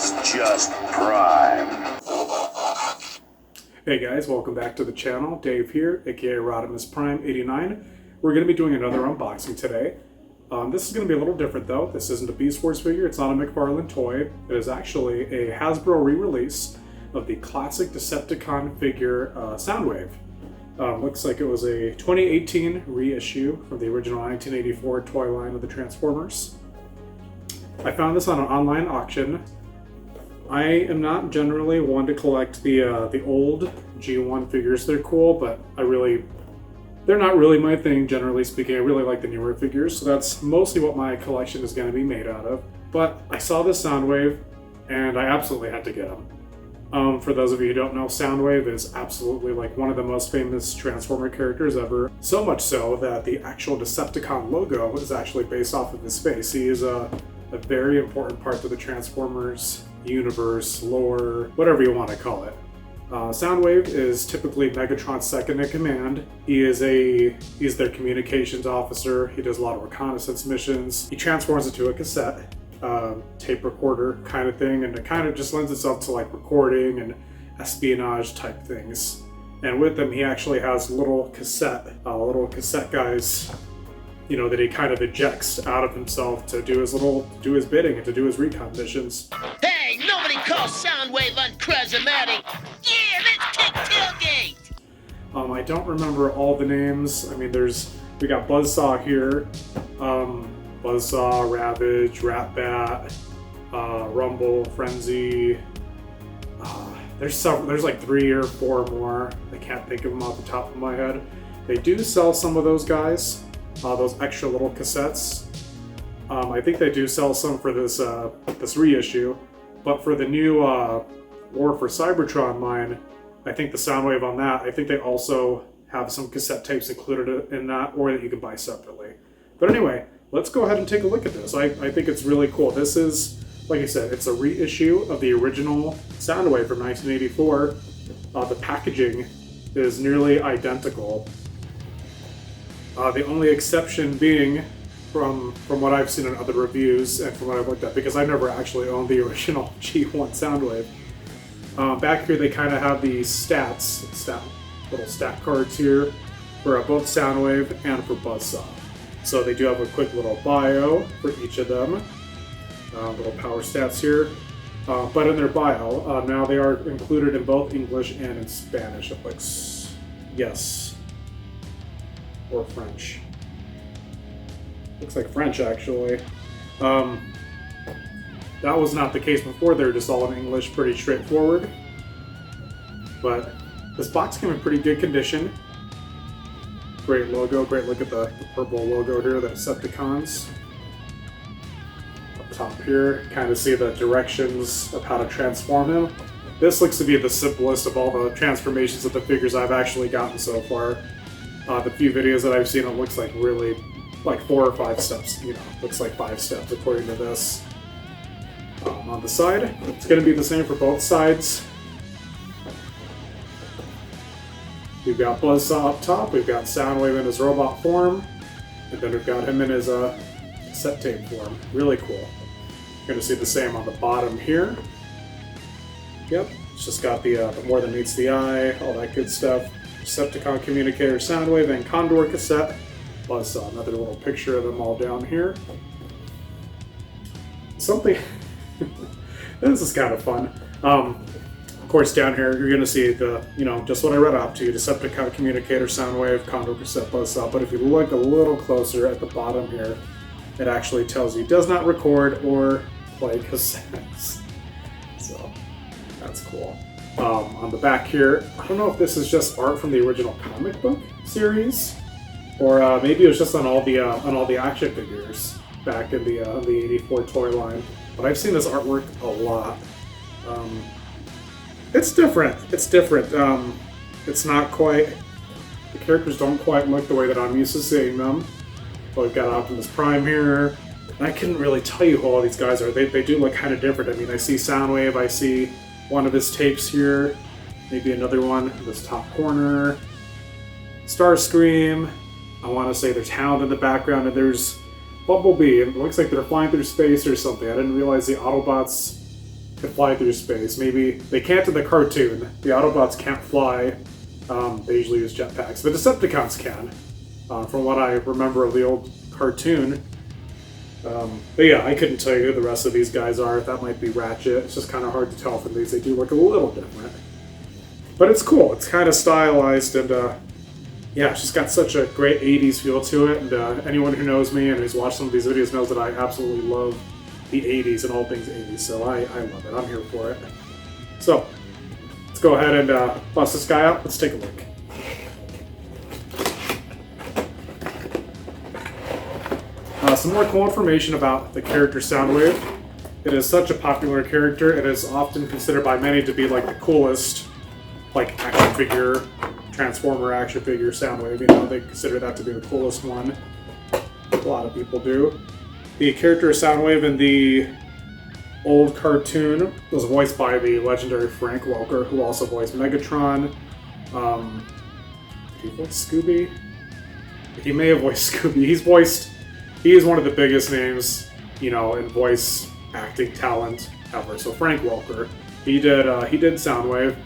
It's just prime. Hey guys, welcome back to the channel. Dave here, aka Rodimus Prime 89. We're going to be doing another unboxing today. This is going to be a little different though. This isn't a Beast Wars figure, it's not a McFarlane toy. It is actually a Hasbro re-release of the classic Decepticon figure Soundwave. Looks like it was a 2018 reissue from the original 1984 toy line of the Transformers. I found this on an online auction. I am not generally one to collect the old G1 figures. They're cool, but they're not really my thing, generally speaking. I really like the newer figures, so that's mostly what my collection is going to be made out of. But I saw this Soundwave, and I absolutely had to get them. For those of you who don't know, Soundwave is absolutely like one of the most famous Transformer characters ever. So much so that the actual Decepticon logo is actually based off of his face. He is a very important part to the Transformers universe, lore, whatever you want to call it. Soundwave is typically Megatron's second in command. He's their communications officer. He does a lot of reconnaissance missions. He transforms into a cassette tape recorder kind of thing, and it kind of just lends itself to like recording and espionage type things. And with him, he actually has little cassette guys, you know, that he kind of ejects out of himself to do his bidding and to do his recon missions. Hey, nobody calls Soundwave uncharismatic. Yeah, let's kick tailgate. I don't remember all the names. I mean, we got Buzzsaw here, Buzzsaw, Ravage, Ratbat, Rumble, Frenzy. There's like 3 or 4 more. I can't think of them off the top of my head. They do sell some of those guys. Those extra little cassettes. I think they do sell some for this reissue, but for the new War for Cybertron line, I think the Soundwave on that, I think they also have some cassette tapes included in that, or that you can buy separately. But anyway, let's go ahead and take a look at this. I think it's really cool. This is, like I said, it's a reissue of the original Soundwave from 1984. The packaging is nearly identical. The only exception being from what I've seen in other reviews and from what I've looked at, because I never actually owned the original G1 Soundwave. Back here they kind of have these little stat cards here for both Soundwave and for Buzzsaw. So they do have a quick little bio for each of them, little power stats here. But in their bio, now they are included in both English and in Spanish, it looks. Yes. Or French. Looks like French, actually. That was not the case before. They were just all in English, pretty straightforward. But this box came in pretty good condition. Great logo. Great look at the purple logo here, the Decepticons. Up top here, kind of see the directions of how to transform him. This looks to be the simplest of all the transformations of the figures I've actually gotten so far. The few videos that I've seen, it looks like really like 4 or 5 steps, you know, looks like 5 steps according to this. On the side, it's going to be the same for both sides. We've got Buzzsaw up top, we've got Soundwave in his robot form, and then we've got him in his cassette tape form. Really cool. You're going to see the same on the bottom here. Yep, it's just got the more than meets the eye, all that good stuff. Decepticon communicator, Soundwave, and Condor cassette. Buzzsaw, another little picture of them all down here. Something. This is kind of fun. Of course, down here you're going to see just what I read off to you: Decepticon communicator, Soundwave, Condor cassette, Buzzsaw. But if you look a little closer at the bottom here, it actually tells you does not record or play cassettes. So that's cool. On the back here, I don't know if this is just art from the original comic book series, or maybe it was just on all the action figures back in the 84 toy line. But I've seen this artwork a lot. It's different. It's different. It's not quite. The characters don't quite look the way that I'm used to seeing them. But we've got Optimus Prime here. And I couldn't really tell you who all these guys are. They do look kind of different. I mean, I see Soundwave. I see one of his tapes here, maybe another one in this top corner. Starscream. I want to say there's Hound in the background, and there's Bumblebee. It looks like they're flying through space or something. I didn't realize the Autobots can fly through space. Maybe they can't in the cartoon. The Autobots can't fly. They usually use jetpacks. The Decepticons can, from what I remember of the old cartoon. But yeah, I couldn't tell you who the rest of these guys are. That might be Ratchet. It's just kind of hard to tell from these. They do look a little different. But it's cool. It's kind of stylized, and yeah, it's just got such a great 80s feel to it. And anyone who knows me and who's watched some of these videos knows that I absolutely love the 80s and all things 80s. So I love it. I'm here for it. So let's go ahead and bust this guy out. Let's take a look. Some more cool information about the character Soundwave. It is such a popular character. It is often considered by many to be like the coolest, like, action figure, Transformer action figure, Soundwave. You know, they consider that to be the coolest one. A lot of people do. The character Soundwave in the old cartoon was voiced by the legendary Frank Welker, who also voiced Megatron. Did he voice Scooby? He may have voiced Scooby. He is one of the biggest names, you know, in voice acting talent ever. So Frank Welker, he did Soundwave.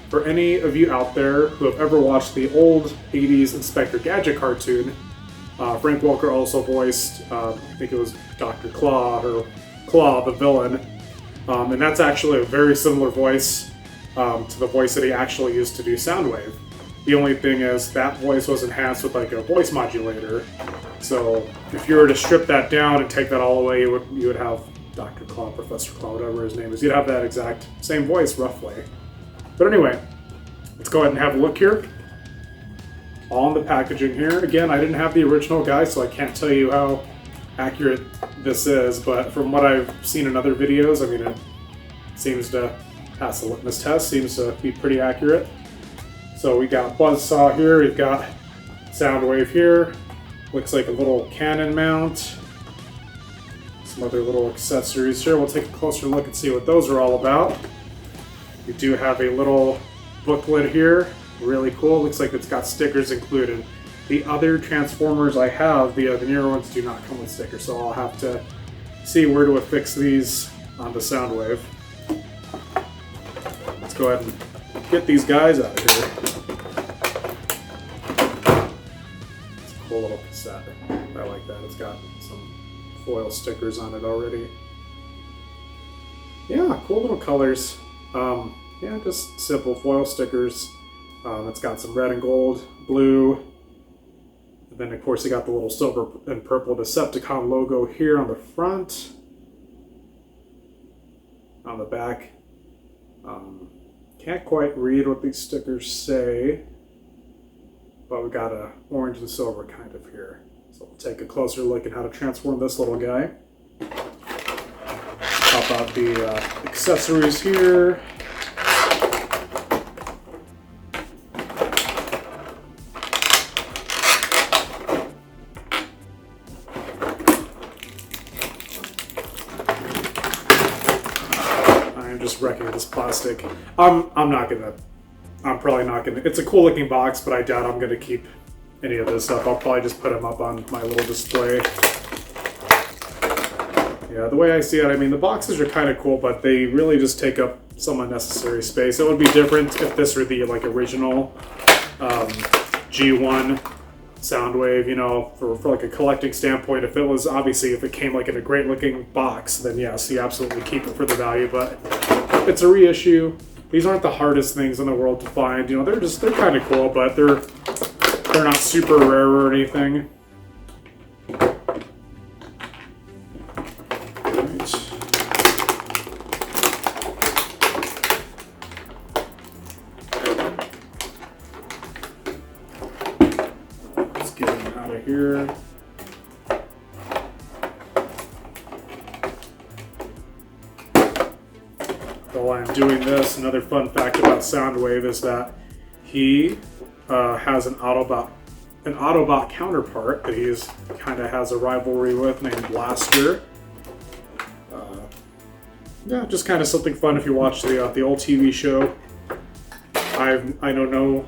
For any of you out there who have ever watched the old 80s Inspector Gadget cartoon, Frank Welker also voiced, I think it was Dr. Claw, or Claw the villain. And that's actually a very similar voice to the voice that he actually used to do Soundwave. The only thing is that voice was enhanced with like a voice modulator. So if you were to strip that down and take that all away, you would have Dr. Claw, Professor Claw, whatever his name is. You'd have that exact same voice, roughly. But anyway, let's go ahead and have a look here. On the packaging here. Again, I didn't have the original guy, so I can't tell you how accurate this is. But from what I've seen in other videos, I mean, it seems to pass the litmus test. Seems to be pretty accurate. So we got Buzzsaw here. We've got Soundwave here. Looks like a little cannon mount. Some other little accessories here. We'll take a closer look and see what those are all about. We do have a little booklet here. Really cool. Looks like it's got stickers included. The other Transformers I have, the newer ones, do not come with stickers, so I'll have to see where to affix these on the Soundwave. Let's go ahead and get these guys out of here. It's a cool little cassette. I like that. It's got some foil stickers on it already. Yeah, cool little colors. Yeah, just simple foil stickers. It's got some red and gold, blue, and then of course you got the little silver and purple Decepticon logo here on the front. On the back, can't quite read what these stickers say, but we got a orange and silver kind of here. So we'll take a closer look at how to transform this little guy. Pop out the accessories here. Just wrecking this plastic. I'm probably not gonna, it's a cool looking box, but I doubt I'm gonna keep any of this up. I'll probably just put them up on my little display. Yeah, the way I see it, I mean, the boxes are kind of cool, but they really just take up some unnecessary space. It would be different if this were the like original G1 Soundwave, you know, for like a collecting standpoint. If it was, obviously, if it came like in a great looking box, then yes, you absolutely keep it for the value, but it's a reissue. These aren't the hardest things in the world to find. You know, they're kind of cool, but they're not super rare or anything. Let's get them out of here. While I'm doing this, another fun fact about Soundwave is that he has an Autobot counterpart that he's kind of has a rivalry with named Blaster. Yeah, just kind of something fun if you watch the old TV show. I have no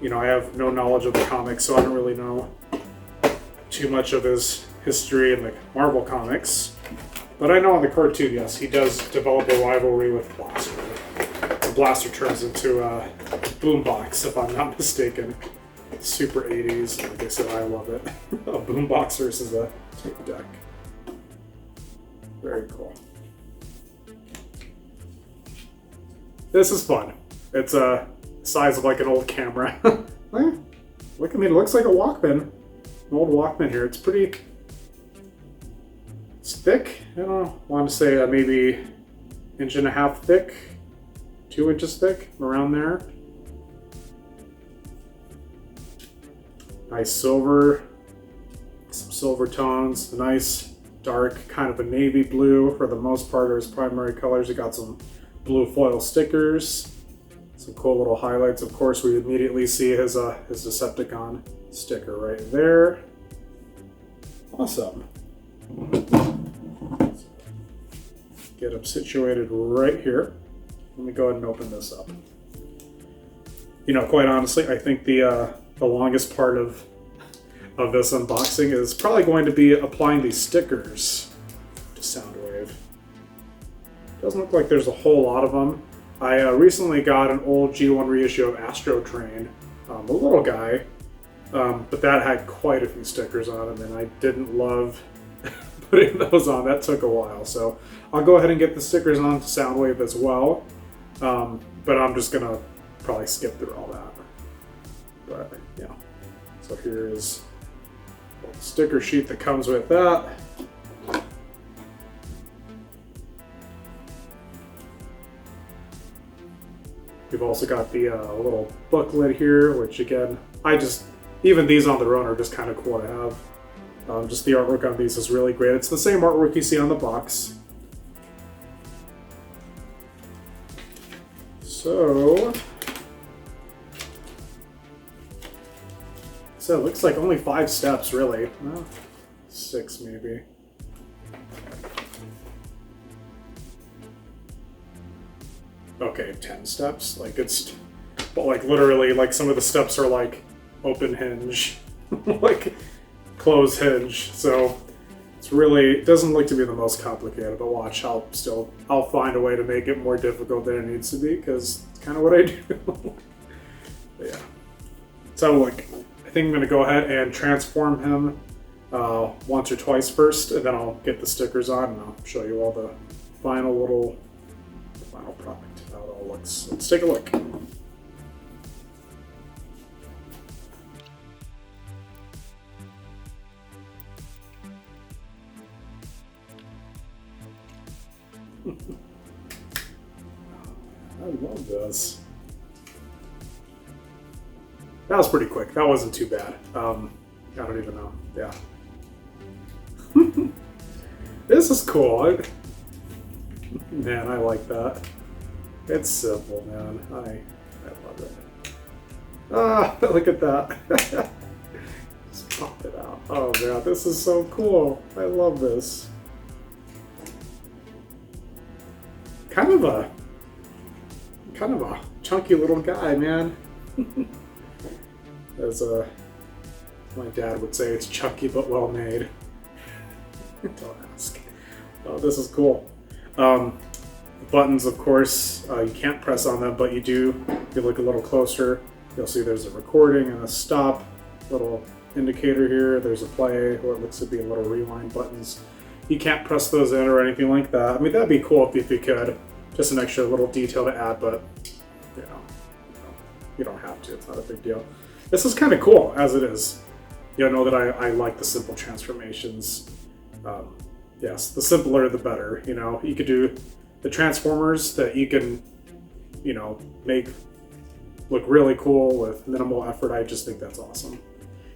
knowledge of the comics, so I don't really know too much of his history in the Marvel comics. But I know in the cartoon, yes, he does develop a rivalry with Blaster. The Blaster turns into a boombox, if I'm not mistaken. Super 80s. Like I said, I love it. A boombox versus a tape deck. Very cool. This is fun. It's a size of like an old camera. Look, I mean, it looks like a Walkman. An old Walkman here. It's pretty... It's thick. I don't know. I want to say maybe 1.5 inches thick. 2 inches thick. Around there. Nice silver. Some silver tones. Nice dark kind of a navy blue for the most part are his primary colors. You got some blue foil stickers. Some cool little highlights. Of course, we immediately see his Decepticon sticker right there. Awesome. Get him situated right here. Let me go ahead and open this up. You know, quite honestly, I think the longest part of this unboxing is probably going to be applying these stickers to Soundwave. Doesn't look like there's a whole lot of them. I recently got an old G1 reissue of Astro Train, the little guy, but that had quite a few stickers on them, and I didn't love putting those on. That took a while, so I'll go ahead and get the stickers on to Soundwave as well, but I'm just gonna probably skip through all that. But yeah, so here is the sticker sheet that comes with that. We've also got the little booklet here, which again, even these on their own are just kind of cool to have. Just the artwork on these is really great. It's the same artwork you see on the box. So it looks like only 5 steps, really. Well, 6 maybe. Okay, 10 steps. Like but like literally, like some of the steps are like open hinge, like close hinge. So it's really, it doesn't look to be the most complicated, but watch, I'll find a way to make it more difficult than it needs to be, because it's kind of what I do. But yeah. So look, I think I'm gonna go ahead and transform him once or twice first, and then I'll get the stickers on and I'll show you all the final product, how it all looks. Let's take a look. I love this. That was pretty quick. That wasn't too bad. I don't even know. Yeah. This is cool. Man, I like that. It's simple, man. I love it. Ah, look at that. Just pop it out. Oh man, this is so cool. I love this. Kind of a chunky little guy, man. As my dad would say, it's chunky but well made. Don't ask. Oh, this is cool. The buttons, of course, you can't press on them, but you do. If you look a little closer, you'll see there's a recording and a stop, little indicator here. There's a play, or it looks to be a little rewind buttons. You can't press those in or anything like that. I mean, that'd be cool if you could. Just an extra little detail to add, but you don't have to. It's not a big deal. This is kind of cool as it is. You know that I like the simple transformations. Yes, the simpler the better. You know, you could do the transformers that you can, make look really cool with minimal effort. I just think that's awesome.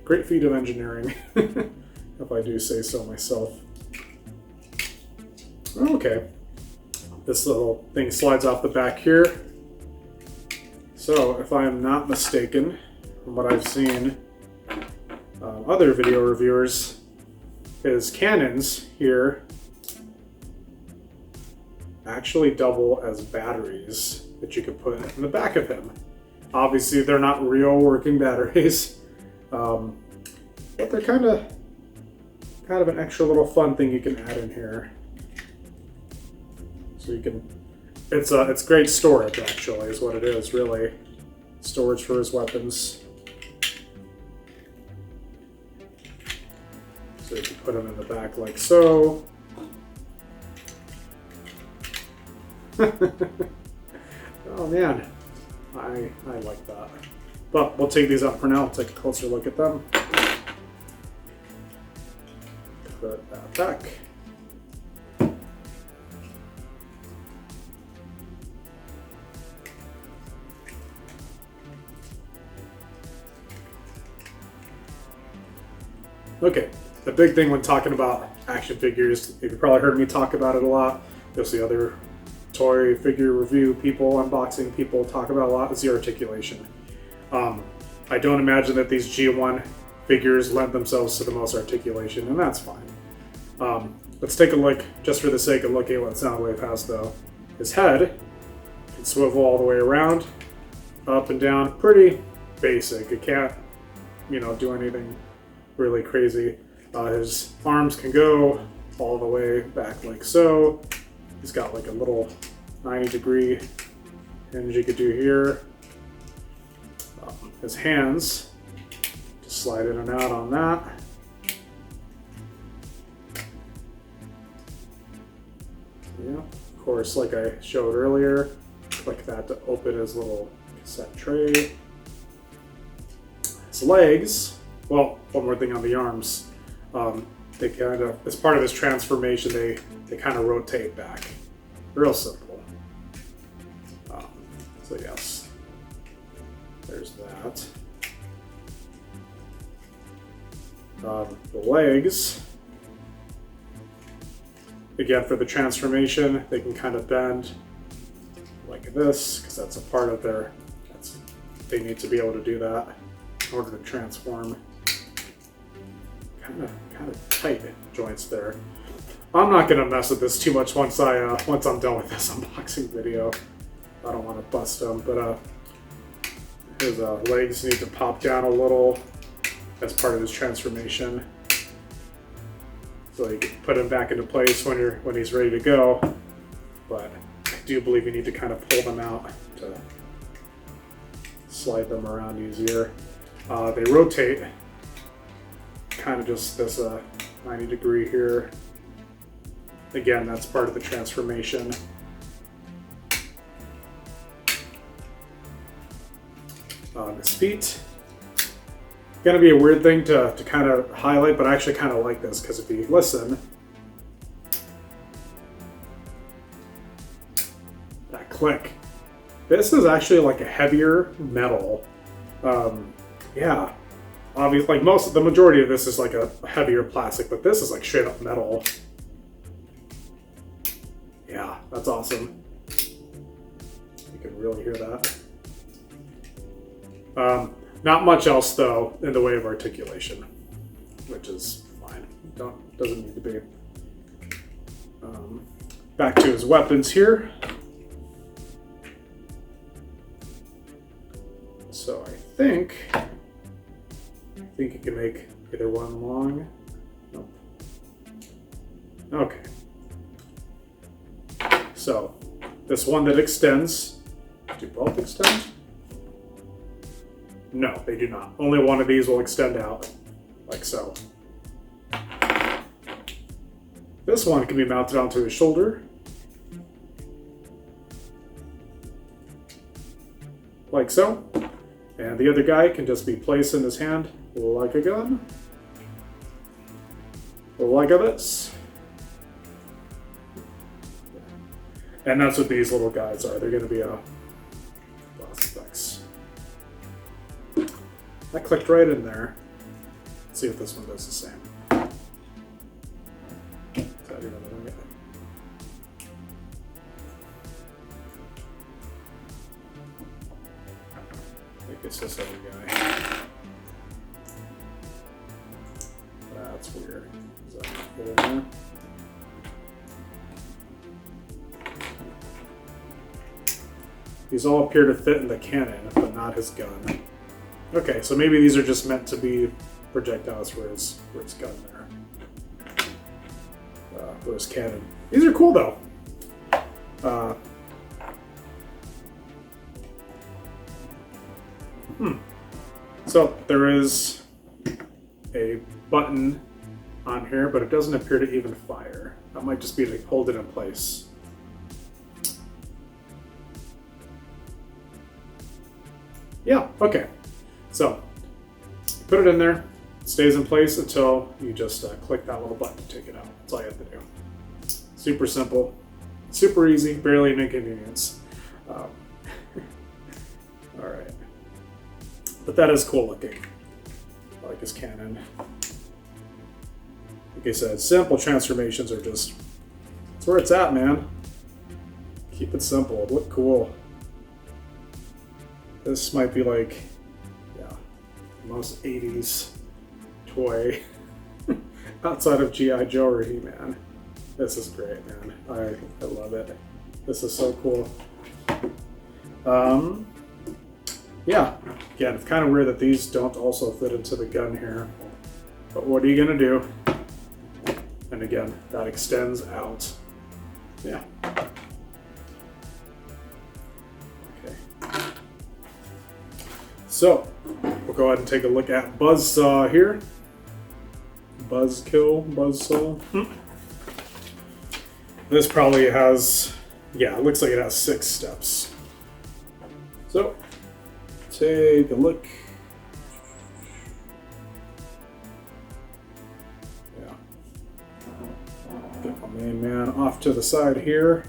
Great feat of engineering, if I do say so myself. Okay, this little thing slides off the back here. So, if I'm not mistaken, from what I've seen, other video reviewers, his cannons here actually double as batteries that you could put in the back of him. Obviously, they're not real working batteries, but they're kind of an extra little fun thing you can add in here. So you can, it's great storage actually, is what it is really. Storage for his weapons. So you can put them in the back like so. Oh man, I like that. But we'll take these out for now. Take a closer look at them. Put that back. Okay, the big thing when talking about action figures, if you probably heard me talk about it a lot, you'll see other toy figure review people, unboxing people talk about a lot, is the articulation. I don't imagine that these G1 figures lend themselves to the most articulation, and that's fine. Let's take a look, just for the sake of looking at what Soundwave has though. His head can swivel all the way around, up and down, pretty basic. It can't, do anything really crazy. His arms can go all the way back like so. He's got like a little 90-degree hinge you could do here. His hands, just slide in and out on that. Yeah, of course, like I showed earlier, click that to open his little cassette tray. His legs, well, one more thing on the arms. They kind of, as part of this transformation, they kind of rotate back. Real simple. So yes, there's that. The legs, again, for the transformation, they can kind of bend like this, because that's a part of their, they need to be able to do that in order to transform. Kind of tight joints there. I'm not gonna mess with this too much once I'm done with this unboxing video. I don't want to bust them, but his legs need to pop down a little as part of his transformation, so you can put him back into place when he's ready to go. But I do believe you need to kind of pull them out to slide them around easier. They rotate kind of just this 90-degree here. Again, that's part of the transformation. His feet. Gonna be a weird thing to kind of highlight, but I actually kind of like this, because if you listen, that click. This is actually like a heavier metal. Yeah. Obviously, like the majority of this is like a heavier plastic, but this is like straight up metal. Yeah, that's awesome. You can really hear that. Not much else though in the way of articulation, which is fine. Doesn't need to be. Back to his weapons here. So I think you can make either one long. Nope. Okay. So this one that extends, do both extend? No, they do not. Only one of these will extend out, like so. This one can be mounted onto his shoulder, like so. And the other guy can just be placed in his hand like a gun, like this. And that's what these little guys are. They're going to be glass effects. That clicked right in there. Let's see if this one does the same. Is that even right? I think it's this other guy. That's weird. Does that fit in there? These all appear to fit in the cannon, but not his gun. Okay, so maybe these are just meant to be projectiles for his gun there. For his cannon. These are cool though. So there is a button on here, but it doesn't appear to even fire. That might just be to hold it in place. Yeah, okay. So put it in there. It stays in place until you just click that little button to take it out. That's all you have to do. Super simple, super easy, barely an inconvenience. All right. But that is cool looking. I like his cannon. Like I said, simple transformations are just, that's where it's at, man. Keep it simple, look cool. This might be like, yeah, the most 80s toy outside of G.I. Joe or He-Man. This is great, man. I love it. This is so cool. Yeah, again, it's kind of weird that these don't also fit into the gun here. But what are you gonna do? And again, that extends out. Yeah. Okay. So, we'll go ahead and take a look at Buzzsaw here. Buzzsaw. This probably has, yeah, it looks like it has 6 steps. So, take a look. Yeah. Get my main man off to the side here.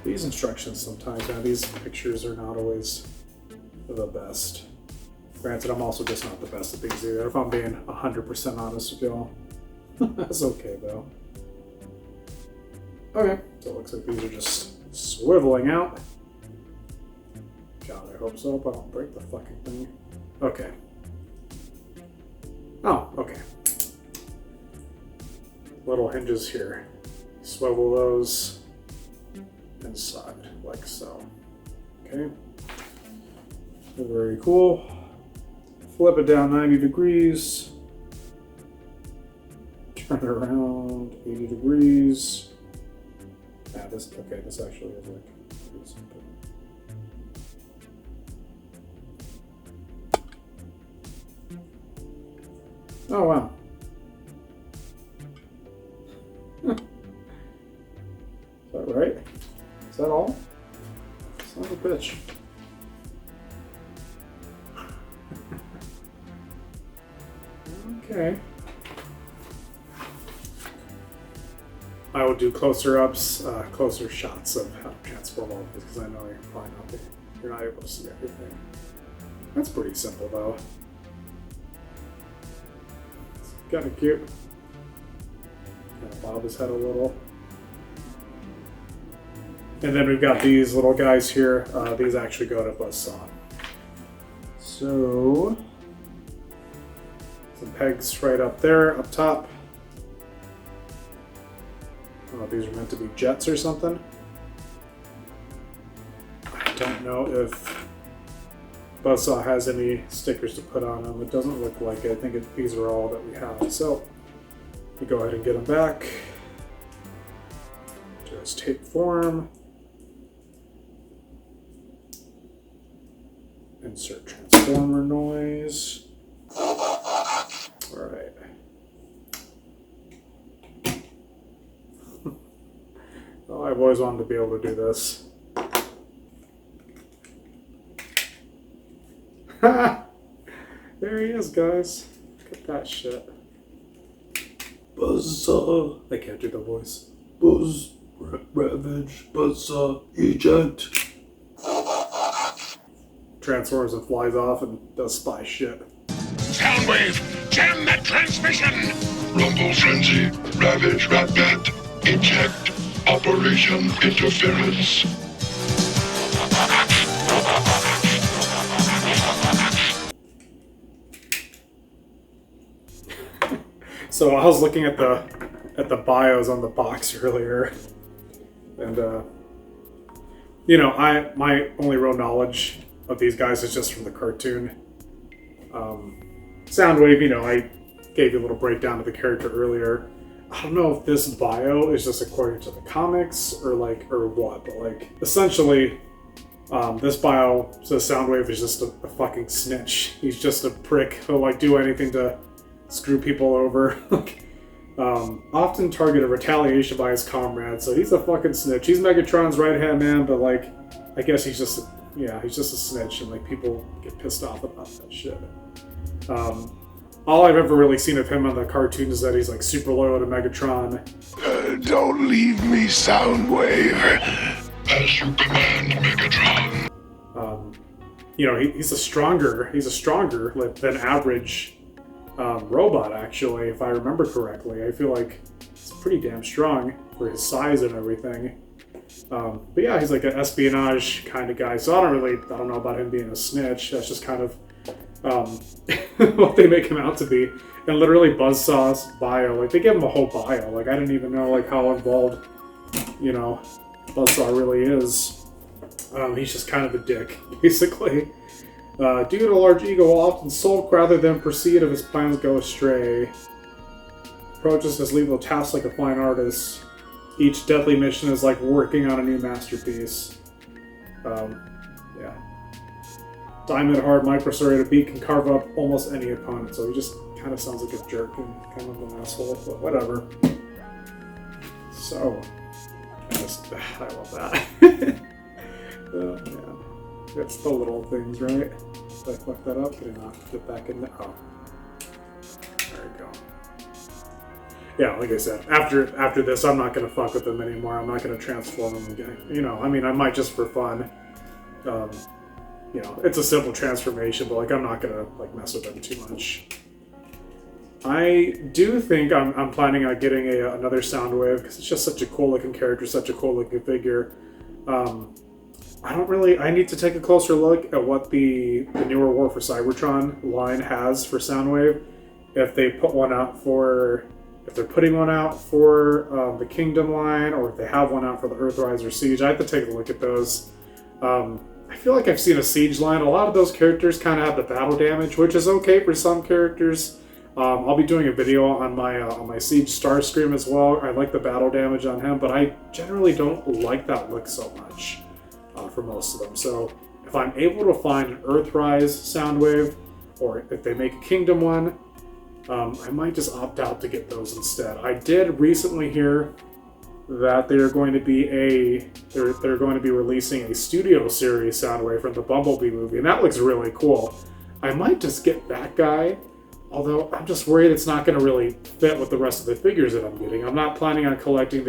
These instructions sometimes, man, these pictures are not always the best. Granted, I'm also just not the best at these either, if I'm being 100% honest with y'all. That's okay, though. Okay, so it looks like these are just swiveling out. God, I hope so, but I don't break the fucking thing. Okay. Oh, okay. Little hinges here. Swivel those inside, like so. Okay. Very cool. Flip it down 90 degrees. Turn it around 80 degrees. Ah, this actually is like pretty simple. Oh wow. Is that right? Is that all? Son of a bitch. Okay. I will do closer shots of how to transform all of this because I know you're not able to see everything. That's pretty simple though. It's kind of cute. Kind of bob his head a little. And then we've got these little guys here. These actually go to Buzzsaw. So, some pegs right up there, up top. Oh, these are meant to be jets or something. I don't know if Buzzsaw has any stickers to put on them. It doesn't look like it. I think these are all that we have. So, we go ahead and get them back. Just tape form. Insert transformer noise. Alright. Well, I've always wanted to be able to do this. There he is, guys. Look at that shit. Buzzsaw. I can't do the voice. Buzz. Ravage. Buzzsaw. Eject. Transforms and flies off and does spy shit. Soundwave, jam that transmission! Rumble Frenzy. Ravage. Rat-Bat. Eject. Operation Interference. So I was looking at the bios on the box earlier, and my only real knowledge of these guys is just from the cartoon. Soundwave, I gave you a little breakdown of the character earlier. I don't know if this bio is just according to the comics or what, but essentially, this bio says Soundwave is just a fucking snitch. He's just a prick. He'll do anything to screw people over. Often targeted retaliation by his comrades. So he's a fucking snitch. He's Megatron's right hand man, but I guess he's just a snitch, and people get pissed off about that shit. All I've ever really seen of him on the cartoon is that he's super loyal to Megatron. Don't leave me, Soundwave. As you command, Megatron. He's a stronger than average robot, actually, if I remember correctly. I feel like he's pretty damn strong for his size and everything. But yeah, he's like an espionage kind of guy, so I don't know about him being a snitch. That's just kind of what they make him out to be. And literally Buzzsaw's bio, they give him a whole bio. I didn't even know how involved, Buzzsaw really is. He's just kind of a dick, basically. Due to a large ego, will often sulk rather than proceed if his plans go astray. Approaches his legal tasks like a fine artist. Each deadly mission is like working on a new masterpiece. Yeah. Diamond hard microserrated beat can carve up almost any opponent, so he just kind of sounds like a jerk and kind of an asshole, but whatever. So, I love that. Oh, man. That's the little things, right? Did I fuck that up? Did I not get back in there? Oh. There we go. Yeah, like I said, after this, I'm not going to fuck with them anymore. I'm not going to transform them again. I might just for fun. It's a simple transformation, but I'm not going to mess with them too much. I do think I'm planning on getting another Soundwave because it's just such a cool looking character, such a cool looking figure. I need to take a closer look at what the newer War for Cybertron line has for Soundwave. If they're putting one out for the Kingdom line, or if they have one out for the Earthrise or Siege. I have to take a look at those. I feel like I've seen a Siege line. A lot of those characters kind of have the battle damage, which is okay for some characters. I'll be doing a video on my Siege Starscream as well. I like the battle damage on him, but I generally don't like that look so much for most of them. So if I'm able to find an Earthrise Soundwave, or if they make a Kingdom one, I might just opt out to get those instead. I did recently hear that they're going to be releasing a studio series Soundwave from the Bumblebee movie, and that looks really cool. I might just get that guy, although I'm just worried it's not going to really fit with the rest of the figures that I'm getting. I'm not planning on collecting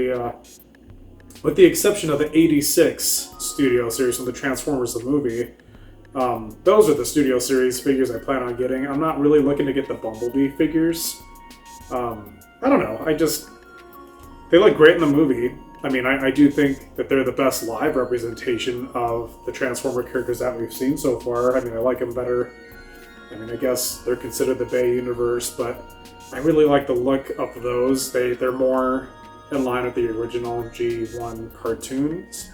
with the exception of the 86 studio series from the Transformers the movie. Those are the studio series figures I plan on getting. I'm not really looking to get the Bumblebee figures. I don't know. They look great in the movie. I do think that they're the best live representation of the Transformer characters that we've seen so far. I like them better. I guess they're considered the Bay universe, but I really like the look of those. They're more in line with the original G1 cartoons.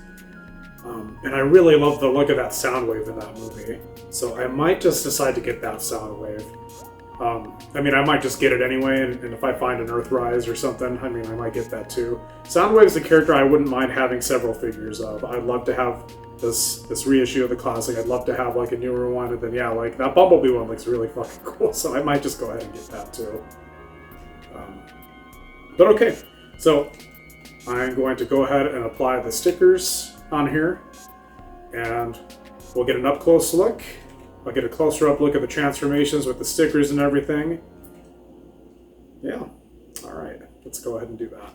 And I really love the look of that Soundwave in that movie. So I might just decide to get that Soundwave. I might just get it anyway, and if I find an Earthrise or something, I might get that too. Soundwave's a character I wouldn't mind having several figures of. I'd love to have this reissue of the classic. I'd love to have a newer one, and then that Bumblebee one looks really fucking cool, so I might just go ahead and get that too. But okay, so I'm going to go ahead and apply the stickers on here, and we'll get an up-close look. I'll get a closer up look at the transformations with the stickers and everything. Yeah. Alright, let's go ahead and do that.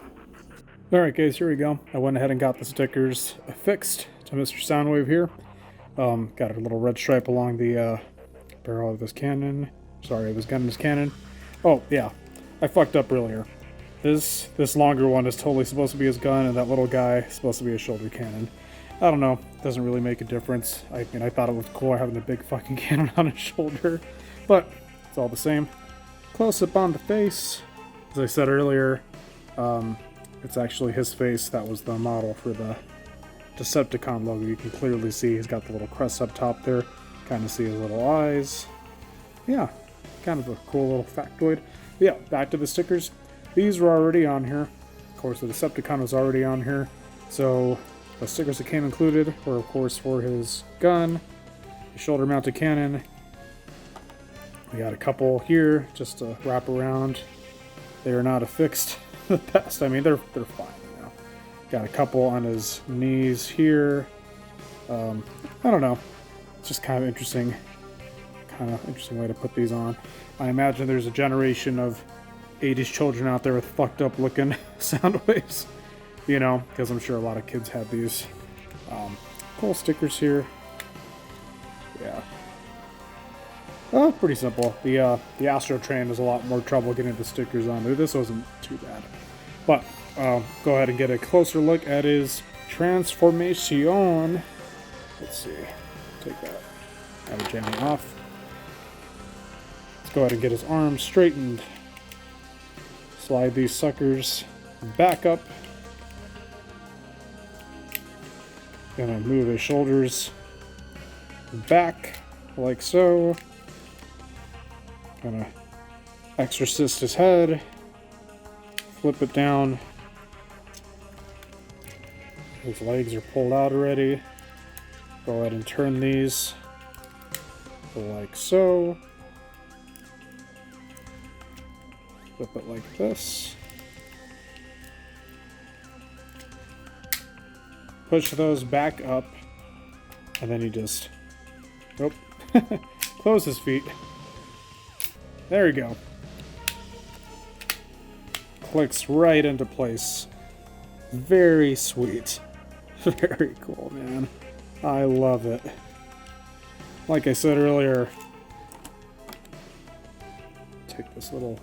Alright guys, here we go. I went ahead and got the stickers affixed to Mr. Soundwave here. Got a little red stripe along the barrel of this cannon. Sorry, of his gun and his cannon. Oh, yeah. I fucked up earlier. This longer one is totally supposed to be his gun, and that little guy is supposed to be his shoulder cannon. I don't know. Doesn't really make a difference. I thought it looked cool having the big fucking cannon on his shoulder, but it's all the same. Close up on the face. As I said earlier, it's actually his face that was the model for the Decepticon logo. You can clearly see he's got the little crest up top there. Kind of see his little eyes. Yeah, kind of a cool little factoid. But yeah, back to the stickers. These were already on here. Of course, the Decepticon was already on here. So the stickers that came included were, of course, for his gun, his shoulder-mounted cannon. We got a couple here just to wrap around. They are not affixed the best. I mean, they're fine. You know. Got a couple on his knees here. I don't know. It's just kind of interesting way to put these on. I imagine there's a generation of 80s children out there with fucked up looking Soundwaves, you know, because I'm sure a lot of kids had these. Cool stickers here. Yeah. Oh, pretty simple. The Astro Train has a lot more trouble getting the stickers on there. This wasn't too bad. But go ahead and get a closer look at his transformation. Let's see. Take that out of jamming off. Let's go ahead and get his arms straightened. Slide these suckers back up. Gonna move his shoulders back like so. Gonna exorcist his head. Flip it down. His legs are pulled out already. Go ahead and turn these like so. Flip it like this. Push those back up. And then you just... Oh. Close his feet. There you go. Clicks right into place. Very sweet. Very cool, man. I love it. Like I said earlier, take this little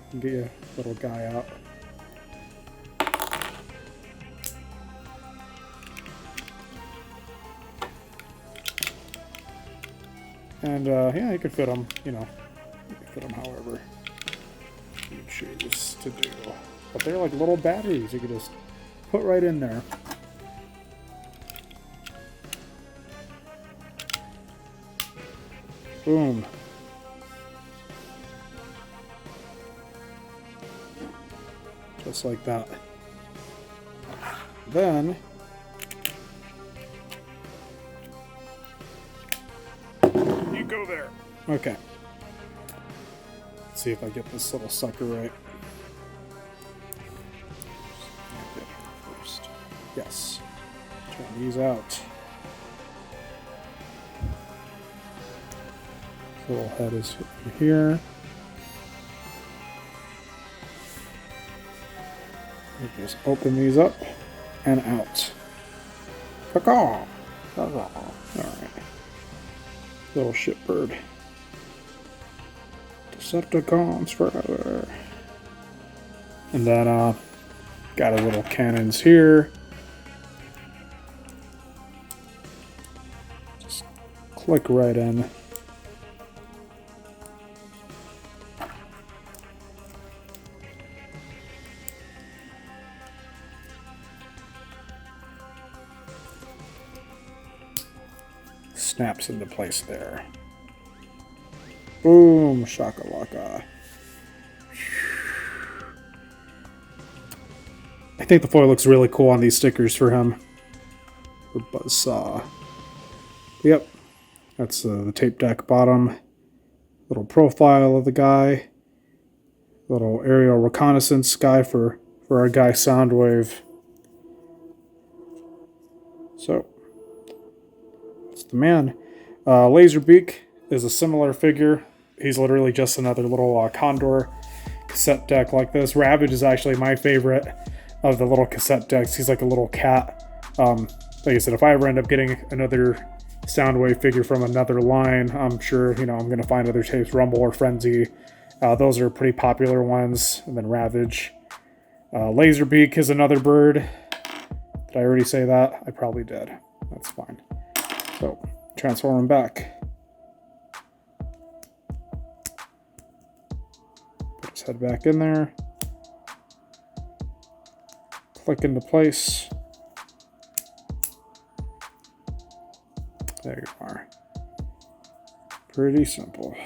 guy out. And yeah, you can fit them, you know, you can fit them however you choose to do. But they're like little batteries you can just put right in there. Boom. Just like that. Then you go there. Okay. Let's see if I get this little sucker right. First. Yes. Turn these out. Little head is here. You just open these up and out. Caw-caw. Alright. Little shitbird. Decepticons forever. And then got a little cannons here. Just click right in. Snaps into place there. Boom, shakalaka. I think the foil looks really cool on these stickers for him. For Buzzsaw. Yep, that's the tape deck bottom. Little profile of the guy. Little aerial reconnaissance guy for our guy Soundwave. So. The man. Laserbeak is a similar figure. He's literally just another little Condor cassette deck like this. Ravage is actually my favorite of the little cassette decks. He's like a little cat. Like I said, if I ever end up getting another Soundwave figure from another line, I'm sure, you know, I'm going to find other tapes, Rumble or Frenzy. Those are pretty popular ones. And then Ravage. Laserbeak is another bird. Did I already say that? I probably did. That's fine. So, transform him back. Put his head back in there. click into place. There you are. Pretty simple.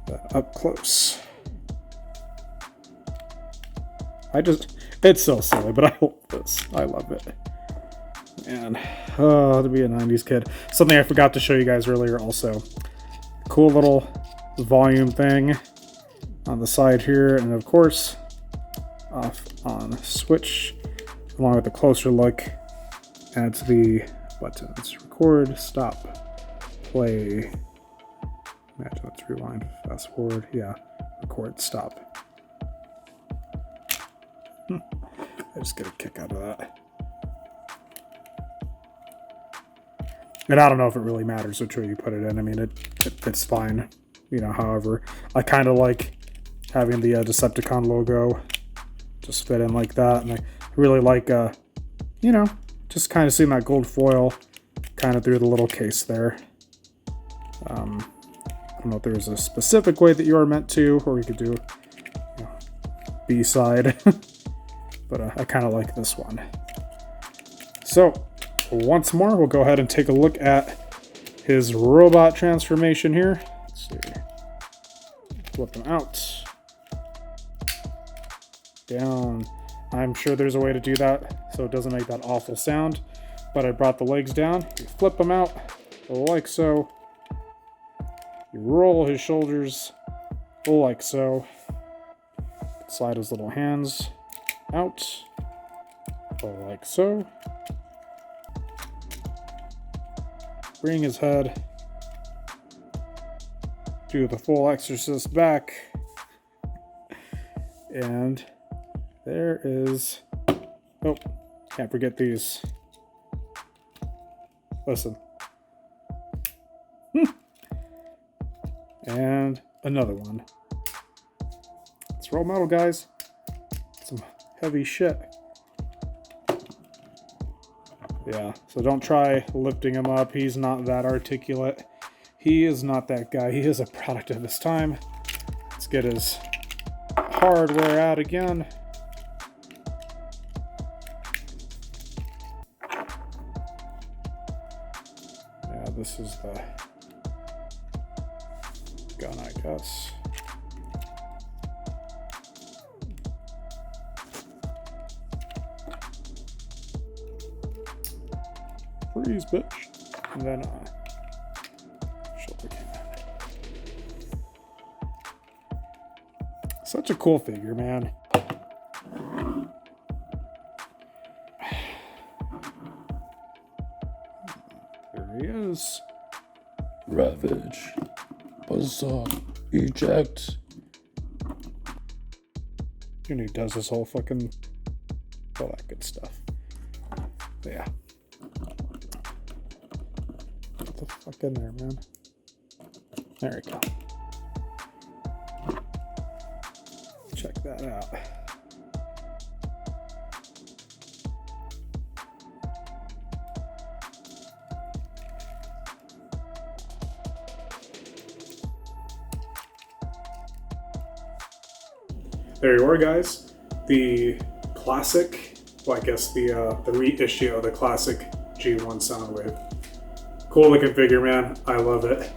That up close. It's so silly, but I love this. I love it. And, to be a 90s kid. Something I forgot to show you guys earlier also. Cool little volume thing on the side here. And of course, off on switch, along with a closer look at the buttons. Record, stop, play. Imagine let's rewind, fast forward. Yeah, record, stop. I just get a kick out of that. And I don't know if it really matters which way you put it in. I mean, it fits fine, you know, however. I kind of like having the Decepticon logo just fit in like that. And I really like, you know, just kind of seeing that gold foil kind of through the little case there. I don't know if there's a specific way that you are meant to, or you could do, you know, B-side. But I kind of like this one. So, once more, we'll go ahead and take a look at his robot transformation here. Let's see. Flip him out. Down. I'm sure there's a way to do that so it doesn't make that awful sound. But I brought the legs down. You flip them out like so. You roll his shoulders like so. Slide his little hands out like so. Bring his head. Do the full exorcist back. And there is... Oh, can't forget these. Listen. And another one. It's roll metal, guys. Some heavy shit. Yeah, so don't try lifting him up. He's not that articulate. He is not that guy. He is a product of his time. Let's get his hardware out again. Yeah, this is the gun, I guess. Freeze, bitch. And then shoulder cannon. Such a cool figure, man. There he is. Ravage. Buzzsaw. Eject. And he does this whole fucking... all that good stuff. But yeah. Get the fuck in there, man. There we go. Check that out. There you are, guys. The classic, well, I guess the reissue of the classic G1 Soundwave. Cool looking figure, man. I love it.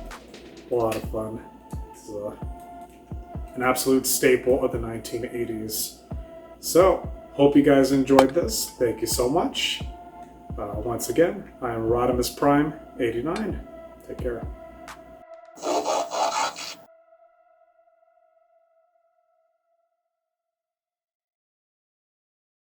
A lot of fun. It's an absolute staple of the 1980s. So, hope you guys enjoyed this. Thank you so much. Once again, I'm Rodimus Prime 89. Take care.